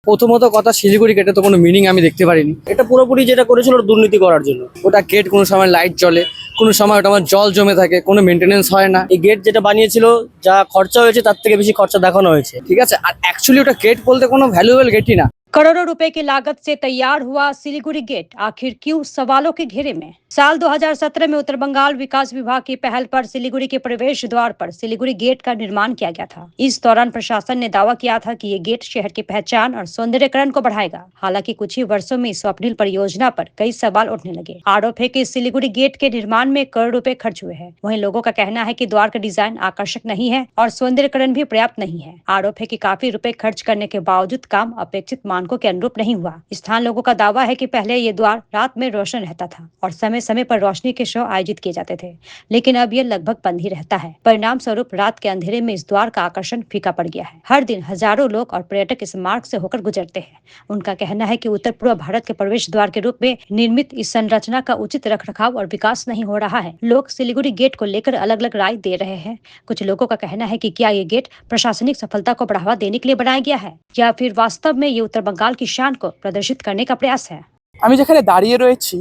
প্রথমত কথা, শিলিগুড়ি গেটে তো কোনো মিনিং আমি দেখতে পারিনি। এটা পুরোপুরি যেটা করেছিল ওটা দুর্নীতি করার জন্য। ওটা গেট কোনো সময় লাইট জ্বলে, কোনো সময় ওটা আমার জল জমে থাকে, কোনো মেনটেনেন্স হয় না। এই গেট যেটা বানিয়েছিল, যা খরচা হয়েছে তার থেকে বেশি খরচা দেখানো হয়েছে, ঠিক আছে। আর অ্যাকচুয়ালি ওটা গেট বলতে কোনো ভ্যালুয়েবল গেটই না। करोड़ों रुपए की लागत से तैयार हुआ सिलीगुड़ी गेट आखिर क्यों सवालों के घेरे में। साल 2017 में उत्तर बंगाल विकास विभाग की पहल पर सिलीगुड़ी के प्रवेश द्वार पर सिलीगुड़ी गेट का निर्माण किया गया था। इस दौरान प्रशासन ने दावा किया था कि ये गेट शहर की पहचान और सौंदर्यीकरण को बढ़ाएगा। हालांकि कुछ ही वर्षों में इस स्वप्निल परियोजना पर कई सवाल उठने लगे। आरोप है कि सिलीगुड़ी गेट के निर्माण में करोड़ रुपए खर्च हुए हैं। वहीं लोगों का कहना है कि द्वार का डिजाइन आकर्षक नहीं है और सौंदर्यीकरण भी पर्याप्त नहीं है। आरोप है कि काफी रुपए खर्च करने के बावजूद काम अपेक्षित मानकों के अनुरूप नहीं हुआ। स्थानीय लोगों का दावा है कि पहले ये द्वार रात में रोशन रहता था और समय समय पर रोशनी के शो आयोजित किए जाते थे, लेकिन अब ये लगभग बंद ही रहता है। परिणाम स्वरूप रात के अंधेरे में इस द्वार का आकर्षण फीका पड़ गया है। हर दिन हजारों लोग और पर्यटक इस मार्ग से होकर गुजरते हैं। उनका कहना है कि उत्तर पूर्व भारत के प्रवेश द्वार के रूप में निर्मित इस संरचना का उचित रखरखाव और विकास नहीं हो रहा है। लोग सिलीगुड़ी गेट को लेकर अलग अलग राय दे रहे हैं। कुछ लोगों का कहना है कि क्या ये गेट प्रशासनिक सफलता को बढ़ावा देने के लिए बनाया गया है या फिर वास्तव में ये उत्तर बंगाल की शान को प्रदर्शित करने का प्रयास है। আমি যেখানে দাঁড়িয়ে রয়েছি,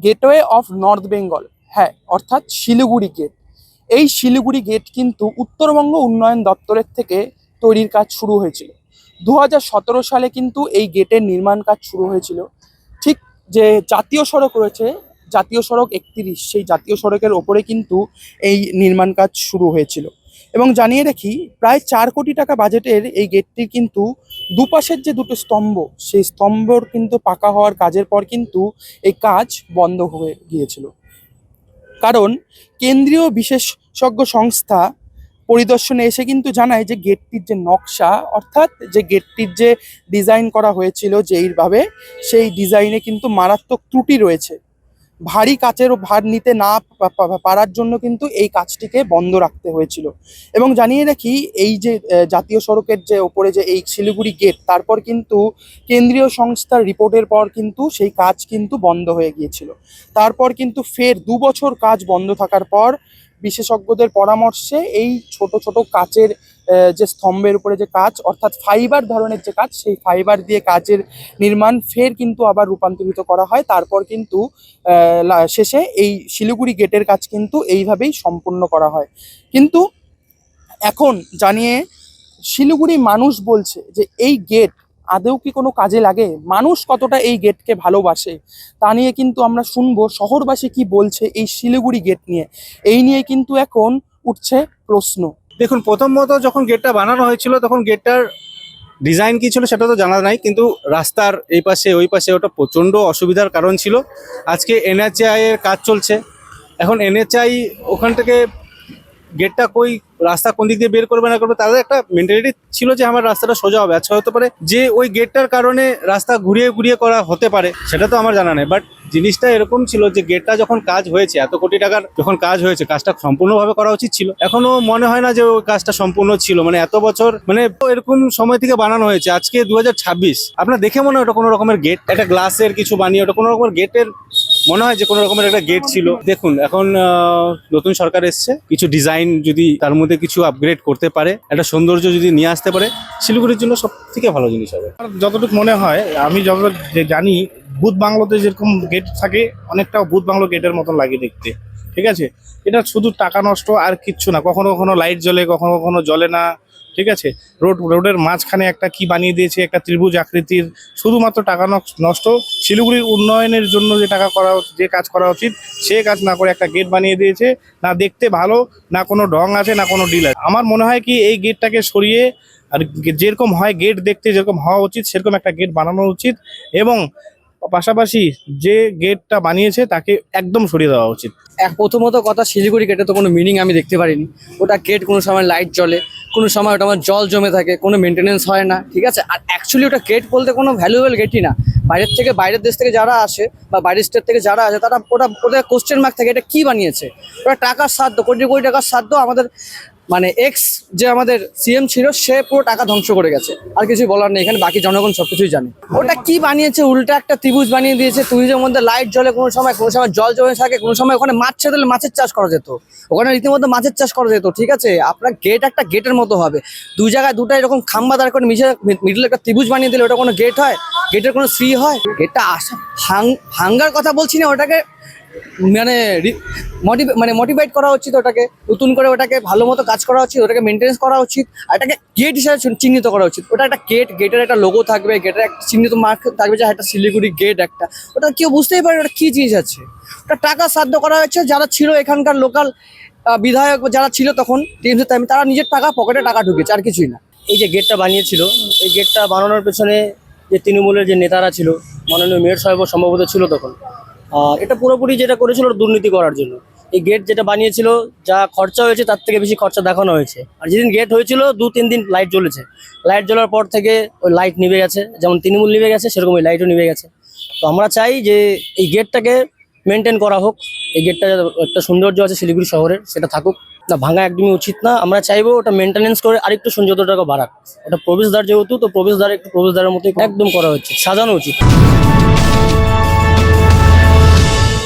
গেটওয়ে অফ নর্থ বেঙ্গল, হ্যাঁ অর্থাৎ শিলিগুড়ি গেট। এই শিলিগুড়ি গেট কিন্তু উত্তরবঙ্গ উন্নয়ন দপ্তরের থেকে তৈরির কাজ শুরু হয়েছিল। 2017 সালে কিন্তু এই গেটের নির্মাণ কাজ শুরু হয়েছিল। ঠিক যে জাতীয় সড়ক রয়েছে, জাতীয় সড়ক 31, সেই জাতীয় সড়কের ওপরে কিন্তু এই নির্মাণ কাজ শুরু হয়েছিল। এবং জানিয়ে রাখি, প্রায় 4 কোটি টাকা বাজেটের এই গেটটির কিন্তু দুপাশের যে দুটো স্তম্ভ, সেই স্তম্ভর কিন্তু পাকা হওয়ার কাজের পর কিন্তু এই কাজ বন্ধ হয়ে গিয়েছিল। কারণ কেন্দ্রীয় বিশেষজ্ঞ সংস্থা পরিদর্শনে এসে কিন্তু জানায় যে গেটটির যে নকশা, অর্থাৎ যে গেটটির যে ডিজাইন করা হয়েছিল যেইভাবে, সেই ডিজাইনে কিন্তু মারাত্মক ত্রুটি রয়েছে। ভারী কাচেরও ভার নিতে না পারার জন্য কিন্তু এই কাজটিকে বন্ধ রাখতে হয়েছিল। এবং জানিয়ে রাখি, এই যে জাতীয় সড়কের যে ওপরে যে এই শিলিগুড়ি গেট, তারপর কিন্তু কেন্দ্রীয় সংস্থার রিপোর্টের পর কিন্তু সেই কাজ কিন্তু বন্ধ হয়ে গিয়েছিল। তারপর কিন্তু ফের 2 বছর কাজ বন্ধ থাকার পর বিশেষজ্ঞদের পরামর্শে এই ছোট ছোট কাচের যে স্তম্ভের উপরে যে কাজ, অর্থাৎ ফাইবার ধরনের যে কাজ, সেই ফাইবার দিয়ে কাজের নির্মাণ ফের কিন্তু আবার রূপান্তরিত করা হয়। তারপর কিন্তু শেষে এই শিলিগুড়ি গেটের কাজ কিন্তু এইভাবেই সম্পূর্ণ করা হয়। কিন্তু এখন জানিয়ে শিলিগুড়ি মানুষ বলছে যে এই গেট আদৌ কি কোনো কাজে লাগে, মানুষ কতটা এই গেটকে ভালোবাসে, তা নিয়ে কিন্তু আমরা শুনবো শহরবাসী কি বলছে এই শিলিগুড়ি গেট নিয়ে। এই নিয়ে কিন্তু এখন উঠছে প্রশ্ন। দেখুন, প্রথমত যখন গেটটা বানানো হয়েছিল তখন গেটটার ডিজাইন কি ছিল সেটা তো জানা নাই, কিন্তু রাস্তার এই পাশে ওই পাশে ওটা প্রচণ্ড অসুবিধার কারণ ছিল। আজকে NHAI এর কাজ চলছে, এখন NHAI ওখান থেকে গেটটা কই রাস্তা কোন দিক দিয়ে বের করবে না করবে, তাদের একটা মেন্টালিটি ছিল যে আমার রাস্তাটা সোজা হবে। আচ্ছা, হতে পারে যে ওই গেটটার কারণে রাস্তা ঘুরিয়ে ঘুরিয়ে করা হতে পারে, সেটা তো আমার জানা নেই। বাট জিনিসটা এরকম ছিল যে গেটটা যখন কাজ হয়েছে, এত কোটি টাকার যখন কাজ হয়েছে, কাজটা সম্পূর্ণভাবে করা উচিত ছিল। এখনো মনে হয় না যে ওই কাজটা সম্পূর্ণ ছিল, মানে এত বছর, মানে এরকম সময় থেকে বানানো হয়েছে। আজকে 2026, আপনার দেখে মনে হয় ওটা কোনো রকমের গেট, একটা গ্লাসের কিছু বানিয়ে ওটা কোনো রকমের গেটের মনে হয় যে কোনো রকমের একটা গেট ছিল। দেখুন, এখন নতুন সরকার এসছে, কিছু ডিজাইন যদি তার মধ্যে কিছু আপগ্রেড করতে পারে, একটা সৌন্দর্য যদি নিয়ে আসতে পারে, শিলিগুড়ির জন্য সব থেকে ভালো জিনিস হবে। যতটুকু মনে হয়, আমি যতটুকু জানি, ভূত বাংলোতে যেরকম গেট থাকে, অনেকটা ভূত বাংলো গেটের মতন লাগে দেখতে, ঠিক আছে। এটা শুধু টাকা নষ্ট আর কিচ্ছু না। কখনো কখনো লাইট জ্বলে, কখনো কখনো জ্বলে না, ঠিক আছে। রোডের মাঝখানে একটা কি বানিয়ে দিয়েছে, একটা ত্রিভুজ আকৃতির, শুধুমাত্র টাকা নষ্ট। শিলিগুড়ির উন্নয়নের জন্য যে কাজ করা উচিত সে কাজ না করে একটা গেট বানিয়ে দিয়েছে। না দেখতে ভালো, না কোনো ঢং আছে, না কোনো ডিল আছে। আমার মনে হয় কি এই গেটটাকে সরিয়ে, আর যেরকম হয় গেট দেখতে যেরকম হওয়া উচিত সেরকম একটা গেট বানানো উচিত, এবং পাশাপাশি যে গেটটা বানিয়েছে তাকে একদম সরিয়ে দেওয়া উচিত। প্রথমত কথা, শিলিগুড়ি গেটে তো কোনো মিনিং আমি দেখতে পারিনি। ওটা গেট কোনো সময় লাইট জ্বলে, কোনো সময় ওটা আমার জল জমে থাকে, কোনো মেনটেনেন্স হয় না, ঠিক আছে। আর অ্যাকচুয়ালি ওটা গেট বলতে কোনো ভ্যালুয়েবল গেটই না। বাইরের দেশ থেকে যারা আসে বা বাইরের স্টেট থেকে যারা আসে, তারা ওদের কোশ্চেন মার্ক থাকে এটা কী বানিয়েছে। ওটা টাকার সাধ্য, কোটি কোটি টাকার সাধ্য আমাদের মানে এক্স যে আমাদের সিএম ছিল সে পুরো টাকা ধ্বংস করে গেছে, আর কিছুই বলার নেই, এখানে বাকি জনগণ সবকিছুই জানে। ওটা কি বানিয়েছে, উল্টা একটা ত্রিভুজ বানিয়ে দিয়েছে, ত্রিভুজের মধ্যে লাইট জ্বলে, কোনো সময় জল জমে থাকে, কোনো সময় ওখানে মাছ ছেড়ে দিলে মাছের চাষ করা যেত, ওখানে রীতিমতো মাছের চাষ করা যেত। ঠিক আছে, আপনার গেট একটা গেটের মতো হবে, দুই জায়গায় দুটা এরকম খাম্বা দাঁড় করে মিডলে একটা ত্রিভুজ বানিয়ে দিলে ওটা কোনো গেট হয়? গেটের কোনো ফ্রি হয়? গেটটা ভাঙ্গার কথা বলছি না, ওটাকে মানে মোটিভেট করা উচিত, ওটাকে নতুন করে ওটাকে ভালো মতো কাজ করা উচিত, ওটাকে মেনটেন্স করা উচিত, আর এটাকে গেট হিসাবে চিহ্নিত করা উচিত। ওটা একটা গেটের একটা লোগো থাকবে, গেটের একটা চিহ্নিত মার্ক থাকবে যে একটা শিলিগুড়ি গেট একটা, ওটা কেউ বুঝতেই পারে ওটা কী জিনিস আছে। ওটা টাকা সাধ্য করা হয়েছে, যারা ছিল এখানকার লোকাল বিধায়ক যারা ছিল তখন টিএমসির টাইমে, তারা নিজের পকেটে টাকা ঢুকেছে, আর কিছুই না। এই যে গেটটা বানিয়েছিল, এই গেটটা বানানোর পেছনে যে তৃণমূলের যে নেতারা ছিল, মাননীয় মেয়র সাহেব সম্ভবত ছিল তখন, আর এটা পুরোপুরি যেটা করেছিল দুর্নীতি করার জন্য। এই গেট যেটা বানিয়েছিল, যা খরচা হয়েছে তার থেকে বেশি খরচা দেখানো হয়েছে। আর যেদিন গেট হয়েছিল 2-3 দিন লাইট জ্বলেছে, লাইট জ্বলার পর থেকে ওই লাইট নিভে গেছে, যেমন তৃণমূল নিভে গেছে সেরকম ওই লাইটও নিভে গেছে। তো আমরা চাই যে এই গেটটাকে মেনটেন করা হোক, এই গেটটা একটা সৌন্দর্য আছে শিলিগুড়ি শহরের, সেটা থাকুক না, ভাঙা একদমই উচিত না। আমরা চাইবো ওটা মেনটেনেন্স করে আরেকটু সৌন্দর্যটাকে বাড়াক। ওটা প্রবেশদ্বার যেহেতু, তো প্রবেশদ্বার একটু প্রবেশদ্বারের মতো একদম করা হচ্ছে, সাজানো উচিত।